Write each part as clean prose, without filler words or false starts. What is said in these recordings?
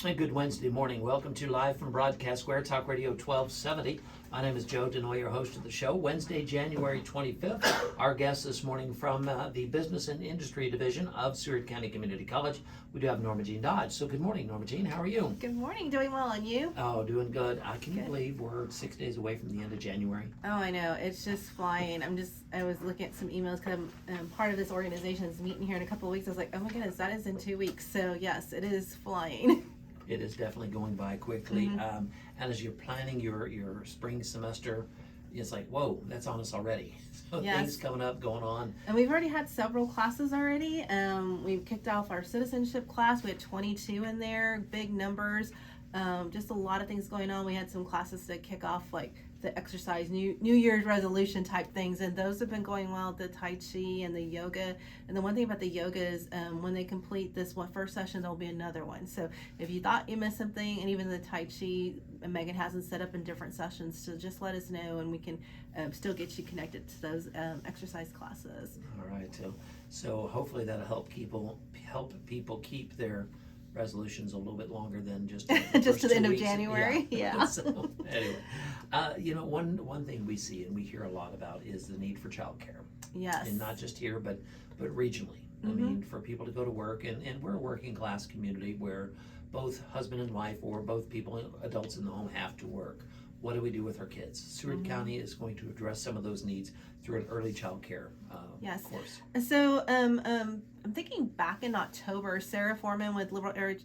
A good Wednesday morning. Welcome to Live from Broadcast Square, Talk Radio 1270. My name is Joe Denoyer, host of the show. Wednesday, January 25th. Our guest this morning from the Business and Industry Division of Seward County Community College. We do have Norma Jean Dodge. So good morning, Norma Jean. How are you? Good morning. Doing well, and you? Oh, doing good. I can't believe we're 6 days away from the end of January. Oh, I know. It's just flying. I was looking at some emails because I'm part of this organization's meeting here in a couple of weeks. I was like, oh my goodness, that is in 2 weeks. So yes, it is flying. It is definitely going by quickly. And as you're planning your spring semester, it's like, whoa, that's on us already. So Yes. things coming up, going on. And we've already had several classes already. We've kicked off our citizenship class. We had 22 in there, big numbers. Just a lot of things going on. We had some classes to kick off, like the exercise, New Year's resolution type things, and those have been going well. The Tai Chi and the yoga. And the one thing about the yoga is when they complete this first session, there'll be another one. So if you thought you missed something, and even the Tai Chi, Megan has them set up in different sessions, so just let us know, and we can still get you connected to those exercise classes. All right. So hopefully that'll help people keep their resolutions a little bit longer than just Just to the end of weeks. January. Yeah. So anyway, one thing we see and we hear a lot about is the need for childcare, Yes. and not just here, but regionally. I mean, for people to go to work, and we're a working class community where both husband and wife or both people, adults in the home, have to work. What do we do with our kids? Seward County is going to address some of those needs through an early child care Yes. course. So I'm thinking back in October, Sarah Foreman with Liberal Area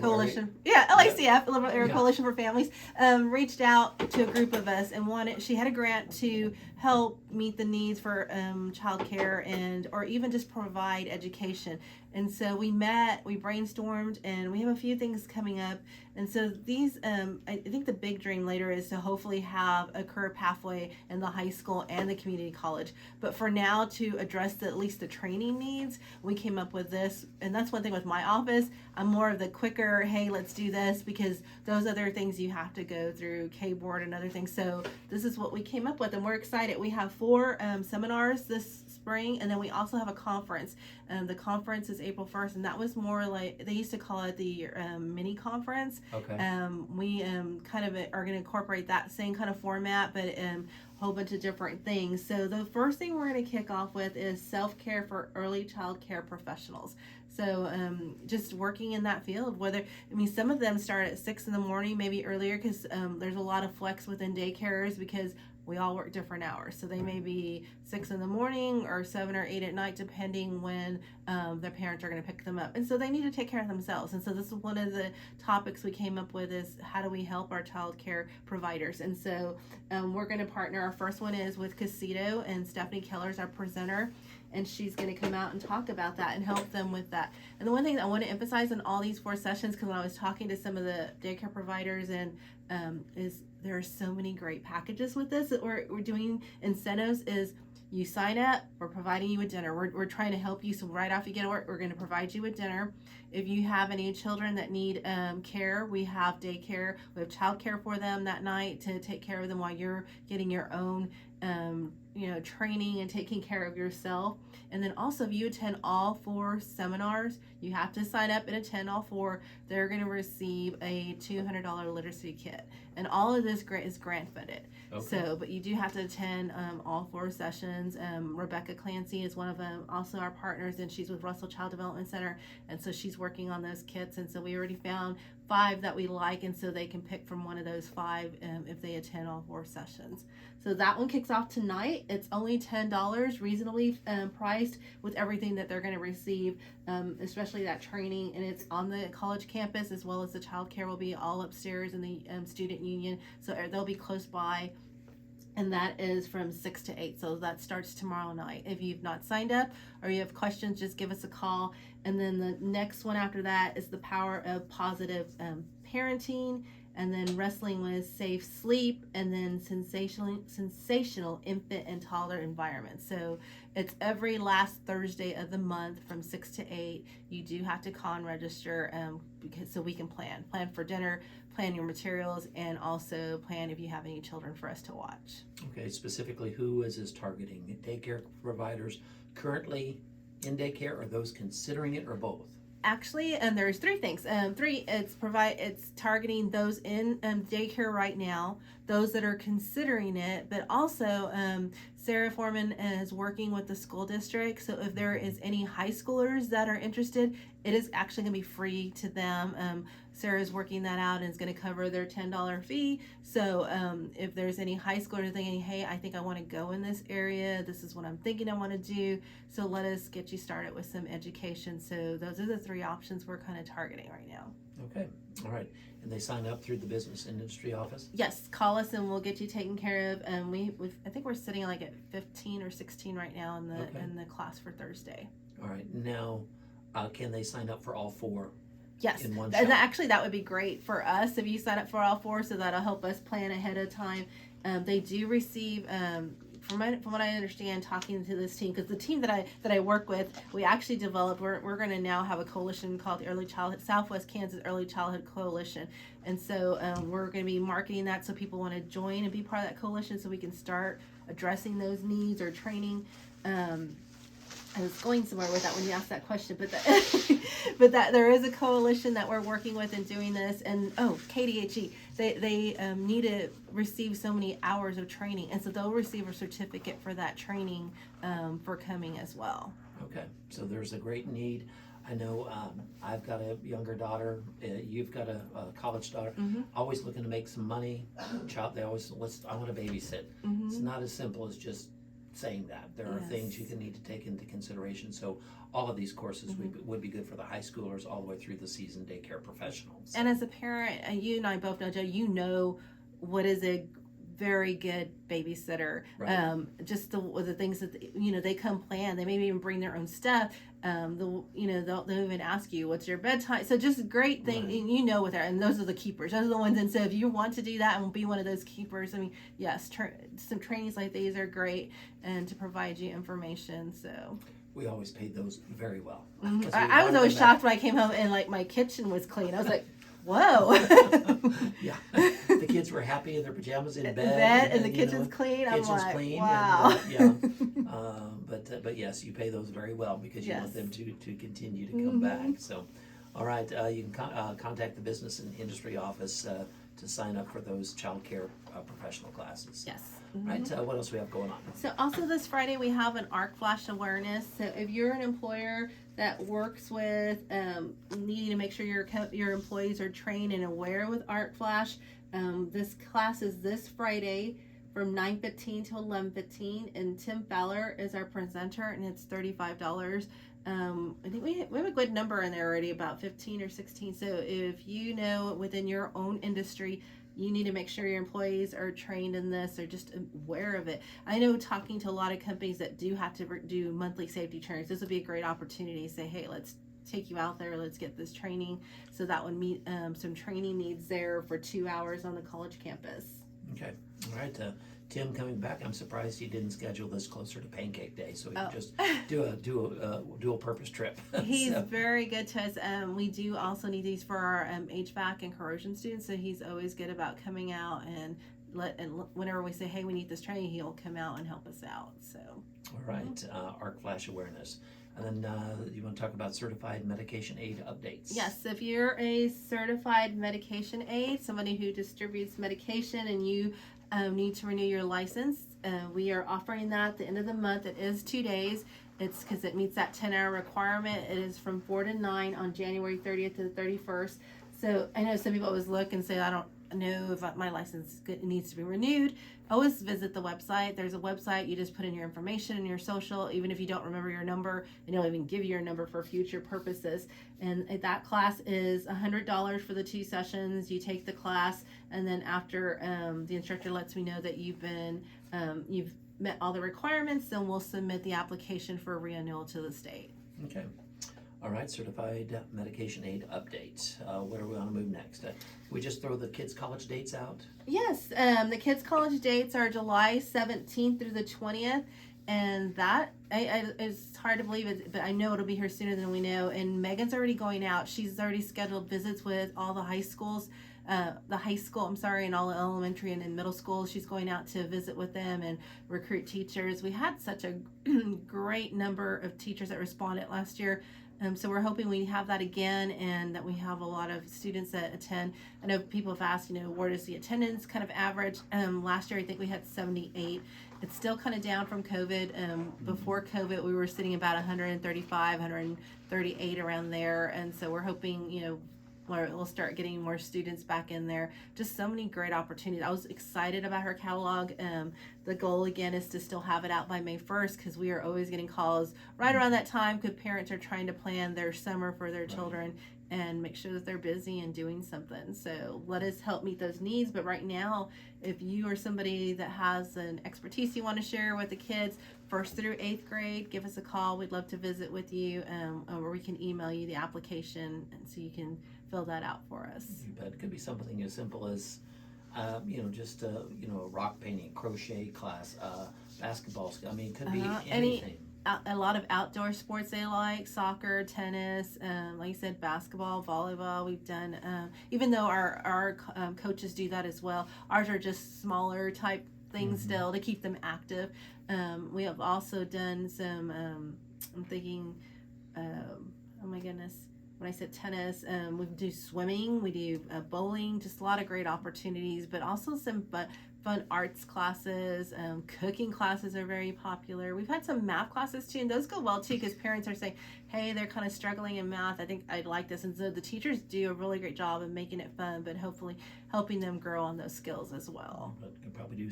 Coalition, LACF, Liberal Area Coalition for Families, reached out to a group of us and she had a grant to help meet the needs for child care or even just provide education. And so we met, we brainstormed, and we have a few things coming up. And so these, I think the big dream later is to hopefully have a career pathway in the high school and the community college. But for now, to address at least the training needs, we came up with this. And that's one thing with my office. I'm more of the quicker, hey, let's do this, because those other things you have to go through K-board and other things. So this is what we came up with, and we're excited. We have 4 seminars this spring, and then we also have a conference. The conference is April 1st, and that was more like, they used to call it the mini conference. Okay. We kind of are going to incorporate that same kind of format, but a whole bunch of different things. So the first thing we're going to kick off with is self-care for early child care professionals. So just working in that field, some of them start at 6 in the morning, maybe earlier, because there's a lot of flex within daycares because we all work different hours. So they may be 6 in the morning or 7 or 8 at night, depending when their parents are going to pick them up. And so they need to take care of themselves. And so this is one of the topics we came up with, is how do we help our child care providers? And so we're going to partner. Our first one is with Casito, and Stephanie Keller's our presenter. And she's going to come out and talk about that and help them with that. And the one thing I want to emphasize in all these 4 sessions, because when I was talking to some of the daycare providers, and is there are so many great packages with this that we're doing incentives. Is you sign up, we're providing you with dinner. We're trying to help you. So right off you get to work, we're going to provide you with dinner. If you have any children that need care, we have daycare. We have child care for them that night to take care of them while you're getting your own training and taking care of yourself. And then also, if you attend all 4 seminars, you have to sign up and attend all 4. They're going to receive a $200 literacy kit. And all of this is grant funded. Okay. So, but you do have to attend all 4 sessions. Rebecca Clancy is one of them, also our partners, and she's with Russell Child Development Center. And so she's working on those kits. And so we already found 5 that we like, and so they can pick from one of those 5 if they attend all 4 sessions. So that one kicks off tonight. It's only $10, reasonably priced, with everything that they're going to receive, especially that training. And it's on the college campus, as well as the child care will be all upstairs in the student union. So they'll be close by. And that is from 6 to 8. So that starts tomorrow night. If you've not signed up or you have questions, just give us a call. And then the next one after that is the power of positive parenting. And then wrestling with safe sleep, and then sensational infant and toddler environment. So it's every last Thursday of the month from 6 to 8. You do have to call and register so we can plan for dinner, plan your materials, and also plan if you have any children for us to watch. Okay, specifically, who is this targeting? Daycare providers currently in daycare, or those considering it, or both? Actually, there's three things. It's targeting those in daycare right now, those that are considering it, but also Sarah Foreman is working with the school district. So if there is any high schoolers that are interested, it is actually going to be free to them. Sarah is working that out and is going to cover their $10 fee. So if there's any high schoolers thinking, hey, I think I want to go in this area, this is what I'm thinking I want to do. So let us get you started with some education. So those are the three options we're kind of targeting right now. Okay, all right. And they sign up through the business and industry office? Yes, call us and we'll get you taken care of. I think we're sitting like at 15 or 16 right now in the class for Thursday. All right. Now, can they sign up for all four? Yes, in one and shot? actually that would be great for us if you sign up for all four, so that'll help us plan ahead of time. They do receive, from what I understand, talking to this team, because the team that I work with, we actually developed. We're going to now have a coalition called the Southwest Kansas Early Childhood Coalition, and so we're going to be marketing that so people want to join and be part of that coalition, so we can start addressing those needs or training. I was going somewhere with that when you asked that question, but that there is a coalition that we're working with and doing this. And KDHE, they need to receive so many hours of training, and so they'll receive a certificate for that training for coming as well. Okay, so there's a great need. I know I've got a younger daughter. You've got a college daughter. Mm-hmm. Always looking to make some money. They always I want to babysit. Mm-hmm. It's not as simple as just saying that. There are things you need to take into consideration. So all of these courses would be good for the high schoolers all the way through the seasoned daycare professionals. And as a parent, you and I both know, Joe, you know what is a very good babysitter. Right. Just the things that they come planned. They maybe even bring their own stuff. They'll even ask you what's your bedtime. So just great thing, Right. and you know what they're, and those are the keepers. Those are the ones. And so if you want to do that and be one of those keepers, I mean, yes, some trainings like these are great, and to provide you information. So We always paid those very well. I was always shocked when I came home and like my kitchen was clean. I was like, whoa. Yeah, the kids were happy in their pajamas in bed, and the kitchen's clean. I'm kitchen's like, clean. wow. But yes, you pay those very well because you want them to continue to come Mm-hmm. back. So, all right, you can contact the business and industry office to sign up for those child care professional classes. Yes. Right. What else do we have going on? So also this Friday we have an arc flash awareness. So if you're an employer that works with needing to make sure your employees are trained and aware with arc flash, this class is this Friday from 9:15 to 11:15, and Tim Fowler is our presenter, and it's $35. I think we have a good number in there already, about 15 or 16. So if you know within your own industry, you need to make sure your employees are trained in this or just aware of it. I know talking to a lot of companies that do have to do monthly safety trainings, this would be a great opportunity to say, hey, let's take you out there, let's get this training. So that would meet some training needs there for 2 hours on the college campus. Okay. All right. Tim coming back. I'm surprised he didn't schedule this closer to Pancake Day, so he could just do a dual purpose trip. He's very good to us. We do also need these for our HVAC and corrosion students, so he's always good about coming out and whenever we say, hey, we need this training, he'll come out and help us out. So. All right. Arc flash awareness. And then you want to talk about certified medication aid updates? Yes, if you're a certified medication aid, somebody who distributes medication, and you need to renew your license, we are offering that at the end of the month. It is 2 days. It's because it meets that 10-hour requirement. It is from 4 to 9 on January 30th to the 31st. So I know some people always look and say, I don't know if my license needs to be renewed. Always visit the website. There's a website. You just put in your information and your social, even if you don't remember your number, and it'll even give you your number for future purposes. And that class is $100 for the 2 sessions. You take the class, and then after the instructor lets me know that you've met all the requirements, then we'll submit the application for renewal to the state. Okay. All right, certified medication aid update. Where do we want to move next? We just throw the kids' college dates out? Yes, the kids' college dates are July 17th through the 20th, and that it's hard to believe it, but I know it'll be here sooner than we know. And Megan's already going out. She's already scheduled visits with all the high schools. And all the elementary and middle schools. She's going out to visit with them and recruit teachers. We had such a great number of teachers that responded last year. So we're hoping we have that again, and that we have a lot of students that attend. I know people have asked, where does the attendance kind of average? Last year I think we had 78. It's still kind of down from COVID. Before COVID, we were sitting about 135, 138 around there, and so we're hoping, we'll start getting more students back in there. Just so many great opportunities. I was excited about her catalog. The goal again is to still have it out by May 1st, because we are always getting calls right around that time, because parents are trying to plan their summer for their children and make sure that they're busy and doing something. So let us help meet those needs. But right now, if you are somebody that has an expertise you want to share with the kids, 1st through 8th grade, give us a call. We'd love to visit with you, or we can email you the application, and so you can fill that out for us. You bet. It could be something as simple as, just a rock painting, crochet class, basketball. I mean, it could be anything. A lot of outdoor sports they like, soccer, tennis, like you said, basketball, volleyball. We've done, even though our coaches do that as well. Ours are just smaller type things still to keep them active. We have also done some, I'm thinking, oh my goodness, when I said tennis, we do swimming, we do bowling, just a lot of great opportunities, but also some fun arts classes. Cooking classes are very popular. We've had some math classes too, and those go well too, because parents are saying, hey, they're kind of struggling in math. I think I'd like this. And so the teachers do a really great job of making it fun, but hopefully helping them grow on those skills as well. But could probably do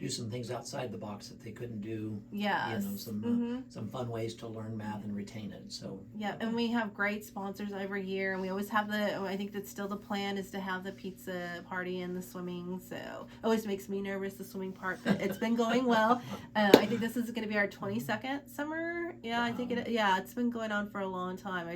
some things outside the box that they couldn't do. Yes. Some fun ways to learn math and retain it. So yeah, and we have great sponsors every year, and we always have I think that's still the plan, is to have the pizza party and the swimming. So always makes me nervous, the swimming part, but it's been going well. I think this is going to be our 22nd summer. Yeah, wow. I think it's been going on for a long time.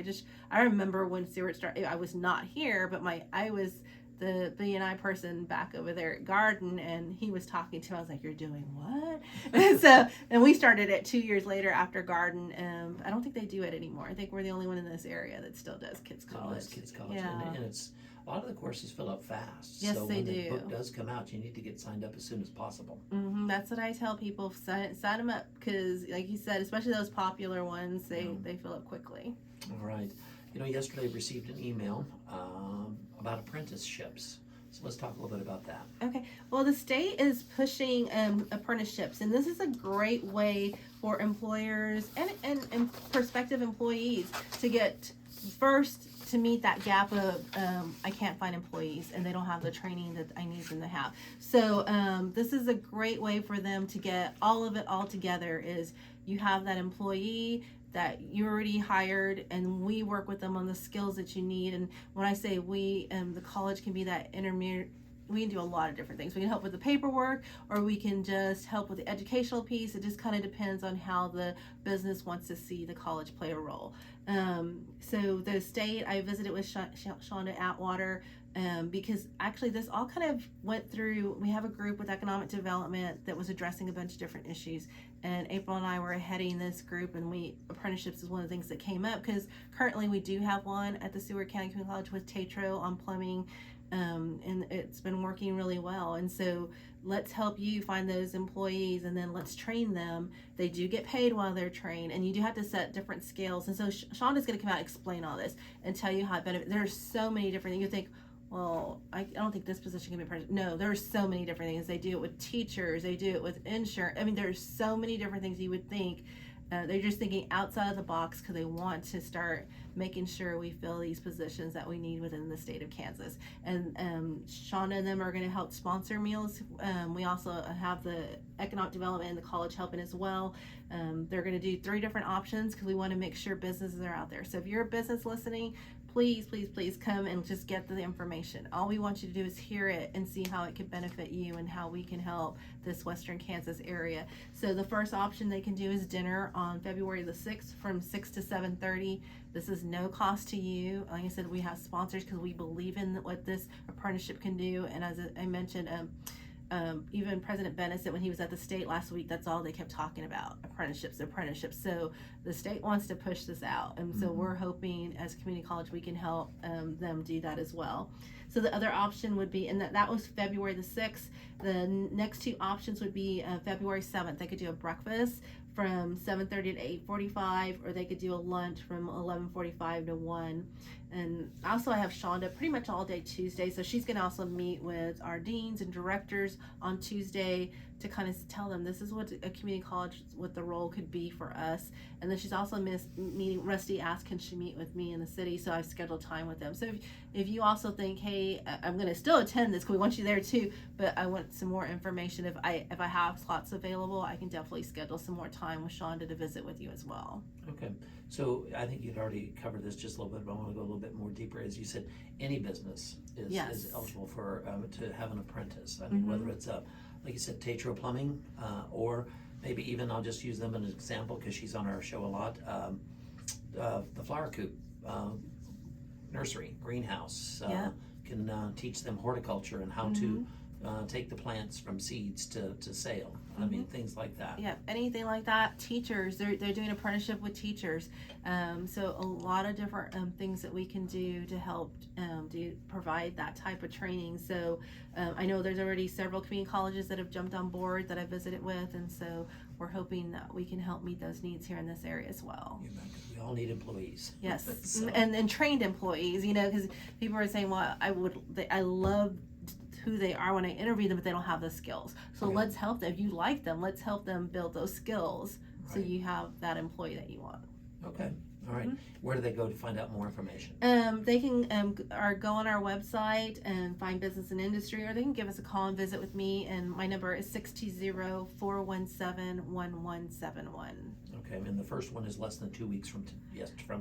I remember when Stewart started. I was not here, but I was the B&I person back over there at Garden, and he was talking to me. I was like, you're doing what? and we started it 2 years later after Garden. I don't think they do it anymore. I think we're the only one in this area that still does Kids College. Yeah. And it's a lot of the courses fill up fast. Yes, so they when do. The book does come out, you need to get signed up as soon as possible. That's what I tell people. Sign them up, because like you said, especially those popular ones, they fill up quickly. All right. Yesterday I received an email about apprenticeships. So let's talk a little bit about that. Okay. Well, the state is pushing apprenticeships, and this is a great way for employers and prospective employees to get first to meet that gap of I can't find employees and they don't have the training that I need them to have. So this is a great way for them to get all of it all together. Is you have that employee that you already hired, and we work with them on the skills that you need. And when I say we, the college can be that intermediate. We can do a lot of different things. We can help with the paperwork, or we can just help with the educational piece. It just kind of depends on how the business wants to see the college play a role. So the state, I visited with Shonda Atwater, because actually this all kind of went through. We have a group with economic development that was addressing a bunch of different issues, and April and I were heading this group, and apprenticeships is one of the things that came up, because currently we do have one at the Seward County Community College with Tetro on plumbing, and it's been working really well. And so let's help you find those employees, and then let's train them. They do get paid while they're trained, and you do have to set different scales. And so Shonda's going to come out and explain all this and tell you how it benefits. There's so many different things. You think, well, I don't think this position can be apprenticed. No, there's so many different things. They do it with teachers. They do it with insurance. I mean, there's so many different things you would think. They're just thinking outside of the box, because they want to start making sure we fill these positions that we need within the state of Kansas. And Shonda and them are going to help sponsor meals. We also have the economic development and the college helping as well. They're going to do 3 different options, because we want to make sure businesses are out there. So if you're a business listening, please come and just get the information. All we want you to do is hear it and see how it could benefit you and how we can help this Western Kansas area. So the first option they can do is dinner on February the 6th from 6 to 7:30. This is no cost to you. Like I said, we have sponsors because we believe in what this apprenticeship can do. And as I mentioned, even President Bennett said when he was at the state last week, that's all they kept talking about, apprenticeships. So the state wants to push this out, and so we're hoping as a community college we can help them do that as well. So the other option would be, and that was February the 6th. The next two options would be February 7th. They could do a breakfast from 7:30 to 8:45, or they could do a lunch from 11:45 to 1. And also I have Shonda pretty much all day Tuesday, so she's going to also meet with our deans and directors on Tuesday to kind of tell them this is what a community college, what the role could be for us. And then she's also meeting, Rusty asked, can she meet with me in the city? So I've scheduled time with them. So if you also think, hey, I'm going to still attend this because we want you there too, but I want some more information. If I have slots available, I can definitely schedule some more time with Shonda to visit with you as well. Okay, so I think you'd already covered this just a little bit, but I want to go a little bit more deeper. As you said, any business is eligible for to have an apprentice. I mean, whether it's like you said, Tatro Plumbing, or maybe even, I'll just use them as an example because she's on our show a lot, the Flower Coop nursery, greenhouse, can teach them horticulture and how to take the plants from seeds to sale. I mean, things like that. Yeah, anything like that. Teachers, they're doing apprenticeship with teachers. So a lot of different things that we can do to help provide that type of training. So I know there's already several community colleges that have jumped on board that I visited with, and so we're hoping that we can help meet those needs here in this area as well. We all need employees. Yes, So. and trained employees, because people are saying, well, I love who they are when I interview them, but they don't have the skills. So let's help them. If you like them, let's help them build those skills so you have that employee that you want. Okay. All right. Where do they go to find out more information? They can go on our website and find business and industry, or they can give us a call and visit with me. And my number is 620-417-1171. Okay, and the first one is less than 2 weeks from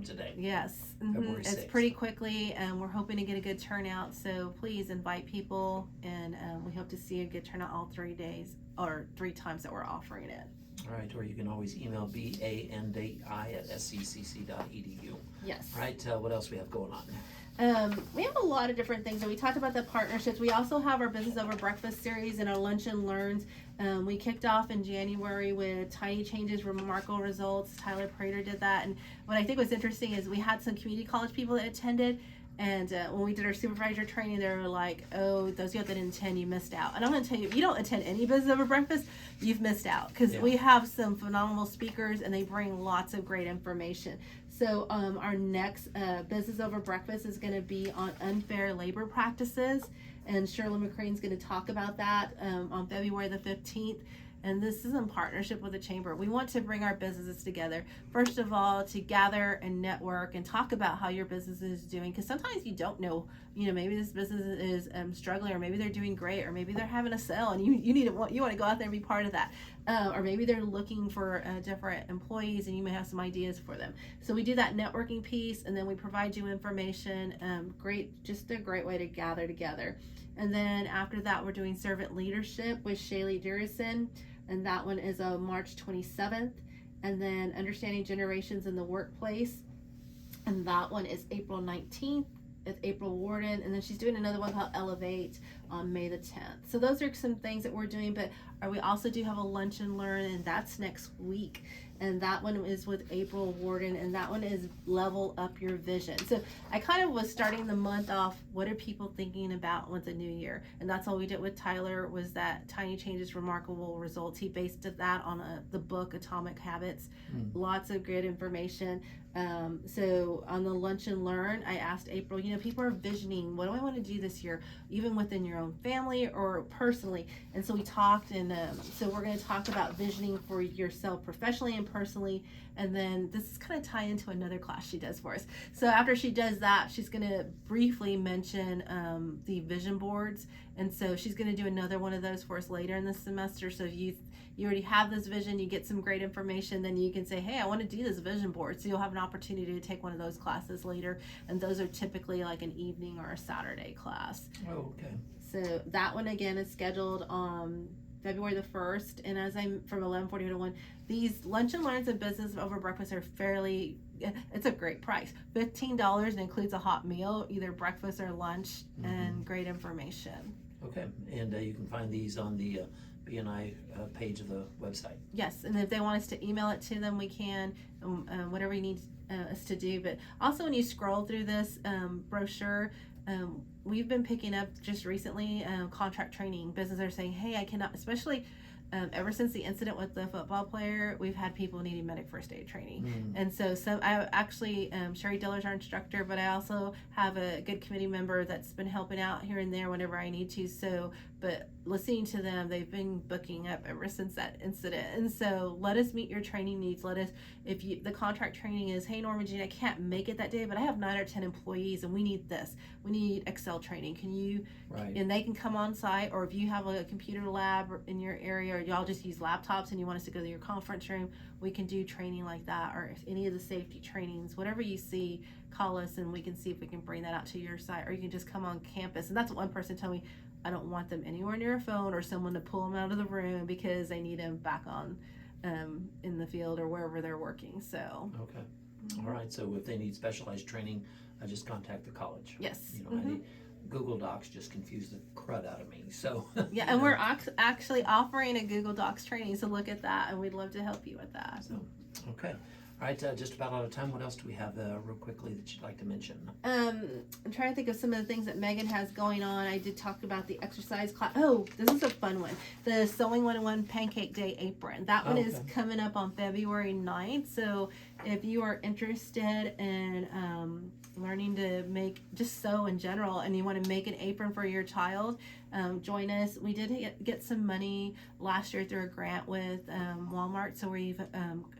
today. Yes, February 6th. It's pretty quickly, and we're hoping to get a good turnout. So please invite people, and we hope to see a good turnout all 3 days or 3 times that we're offering it. All right, or you can always email BANDI@SCCC.edu. Yes. All right, what else we have going on? We have a lot of different things. And we talked about the partnerships. We also have our Business Over Breakfast series and our Lunch and Learns. We kicked off in January with Tiny Changes, Remarkable Results. Tyler Prater did that. And what I think was interesting is we had some community college people that attended. And when we did our supervisor training, they were like, oh, those of you that didn't attend, you missed out. And I'm going to tell you, if you don't attend any Business Over Breakfast, you've missed out. Because we have some phenomenal speakers, and they bring lots of great information. So our next Business Over Breakfast is going to be on unfair labor practices. And Shirley McCrane's going to talk about that on February the 15th. And this is in partnership with the Chamber. We want to bring our businesses together. First of all, to gather and network and talk about how your business is doing. Because sometimes you don't know, maybe this business is struggling, or maybe they're doing great, or maybe they're having a sale and you want to go out there and be part of that. Or maybe they're looking for different employees and you may have some ideas for them. So we do that networking piece, and then we provide you information. Just a great way to gather together. And then after that, we're doing servant leadership with Shaylee Durison. And that one is March 27th. And then Understanding Generations in the Workplace. And that one is April 19th. It's April Warden. And then she's doing another one called Elevate on May the 10th. So those are some things that we're doing. But we also do have a Lunch and Learn, and that's next week. And that one is with April Warden, and that one is Level Up Your Vision. So I kind of was starting the month off, what are people thinking about with the new year? And that's all we did with Tyler, was that Tiny Changes, Remarkable Results. He based that on the book Atomic Habits. Lots of good information. So on the Lunch and Learn, I asked April, people are visioning, what do I want to do this year, even within your own family or personally? And so we talked, and so we're going to talk about visioning for yourself professionally and personally. And then this is kind of tie into another class she does for us. So after she does that, she's going to briefly mention the vision boards. And so she's going to do another one of those for us later in the semester. So if you already have this vision, you get some great information, then you can say, hey, I want to do this vision board. So you'll have an opportunity to take one of those classes later. And those are typically like an evening or a Saturday class. Oh, okay. So that one again is scheduled on February the 1st. And as I'm from 11:40 to 1, these Lunch and Learns and Business Over Breakfast are it's a great price. $15 and includes a hot meal, either breakfast or lunch, and great information. Okay, and you can find these on the B&I page of the website. Yes, and if they want us to email it to them, we can, whatever you need us to do. But also when you scroll through this brochure, we've been picking up just recently contract training. Businesses are saying, hey, I cannot, especially ever since the incident with the football player, we've had people needing medic first aid training. And so I actually, Sherry Diller's our instructor, but I also have a good committee member that's been helping out here and there whenever I need to. So, but listening to them, they've been booking up ever since that incident. And so let us meet your training needs. Let us, if you, the contract training is, hey, Norma Jean, I can't make it that day, but I have 9 or 10 employees and we need this. We need Excel training. Can you, and they can come on site, or if you have a computer lab in your area, or y'all just use laptops and you want us to go to your conference room, we can do training like that, or if any of the safety trainings, whatever you see, call us and we can see if we can bring that out to your site, or you can just come on campus. And that's what one person told me, I don't want them anywhere near a phone or someone to pull them out of the room because they need them back on in the field or wherever they're working. So all right, so if they need specialized training, I just contact the college. Yes. You know, I need, Google Docs just confused the crud out of me, so. Yeah, and we're actually offering a Google Docs training, so look at that, and we'd love to help you with that. So, okay. All right, just about out of time. What else do we have real quickly that you'd like to mention? I'm trying to think of some of the things that Megan has going on. I did talk about the exercise class. Oh, this is a fun one. The Sewing 101 Pancake Day apron. That one is coming up on February 9th. So if you are interested in learning to make, just sew in general, and you want to make an apron for your child, join us. We did get some money last year through a grant with Walmart, so we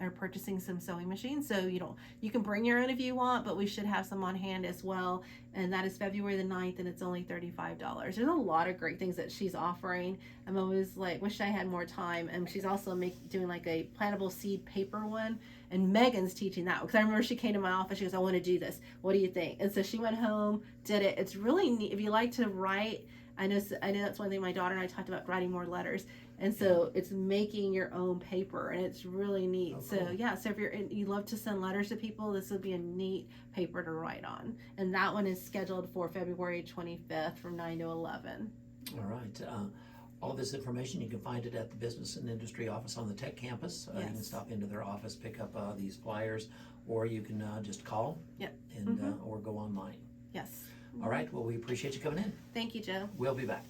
are purchasing some sewing machines. So you can bring your own if you want, but we should have some on hand as well. And that is February the 9th, and it's only $35. There's a lot of great things that she's offering. I'm always like, wish I had more time. And she's also doing like a plantable seed paper one. And Megan's teaching that, because I remember she came to my office. She goes, I want to do this. What do you think? And so she went home, did it. It's really neat. If you like to write, I know that's one thing my daughter and I talked about, writing more letters. And so it's making your own paper, and it's really neat. So so if you love to send letters to people, this would be a neat paper to write on. And that one is scheduled for February 25th from 9 to 11. All right. All this information, you can find it at the Business and Industry office on the Tech campus. You can stop into their office, pick up these flyers, or you can just call and or go online. Yes. All right. Well, we appreciate you coming in. Thank you, Joe. We'll be back.